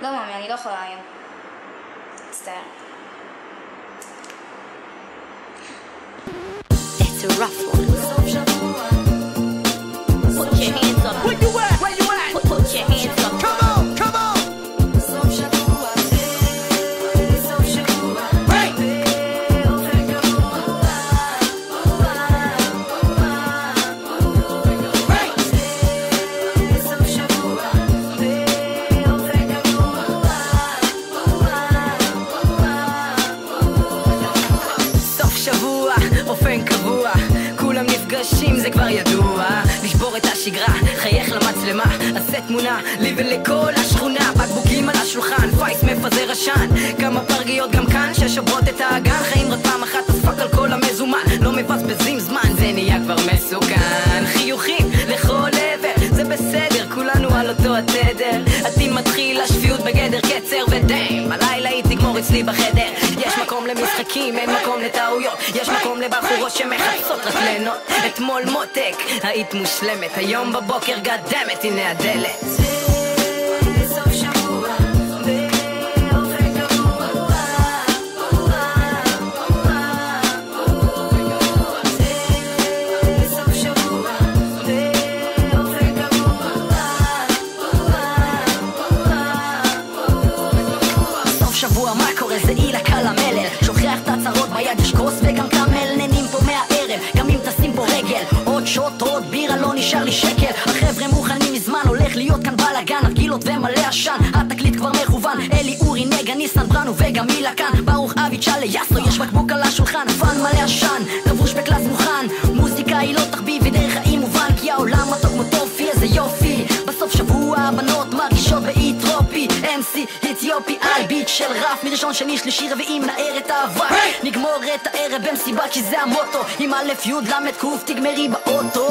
לא מאמי, אני לא יכולה היום. מצטער. It's a rough one. Put your hands up. Where you at? Where you at? Put your hands up. Come on, come on. Hey. סוף שבוע, אופן קבוע, כולם נפגשים זה כבר ידוע. לשבור את השגרה, חייך למצלמה, עשה תמונה לי ולכל השכונה. בקבוקים על השולחן, פייס מפזר עשן, כמה פרגיות גם כאן ששוברות את האגן. חיים רק פעם אחת אז פאק על כל המזומן, לא מבזבזים זמן, זה נהיה כבר מסוכן. חיוכים לכל עבר, זה בסדר, כולנו על אותו התדר. עתיד מתחיל, השפיות בגדר קצר ודם, הלילה היא תגמור אצלי בחדר. יש מקום למשחקים, אין מקום לטעויות, יש מקום לבחורות שמחפשות רק ליהנות. אתמול מותק, היית מושלמת, היום בבוקר גדמת, הנה הדלת. שבוע מה קורה זה אילה קל המלל, שוכח את הצרות ביד יש כוס וגם קמל. נהנים פה מהערב גם אם תשים פה רגל, עוד שוט עוד בירה לא נשאר לי שקל. החבר'ה מוכנים מזמן, הולך להיות כאן בלגן, הרגילות ומלא עשן, התקליט כבר מכוון. אלי אורי נגה ניסן ברנו וגם אילה כאן, ברוך אבי צ'אלה יסו, יש בקבוק על השולחן, פן מלא עשן, לבוש בקלאס מוכן. מוזיקה היא לא תחביב ודרך חיים מובן, כי העולם מתוק כמו טופי, איזה יופי. בסוף שבוע הבנות מרגישות באי טרופי, MC אתיופי על ביט של רף, מראשון שני שלישי רביעי מנער את האבק. נגמור את הערב במסיבה כי זה המוטו, עם א' י' ל' ק' תגמרי באוטו.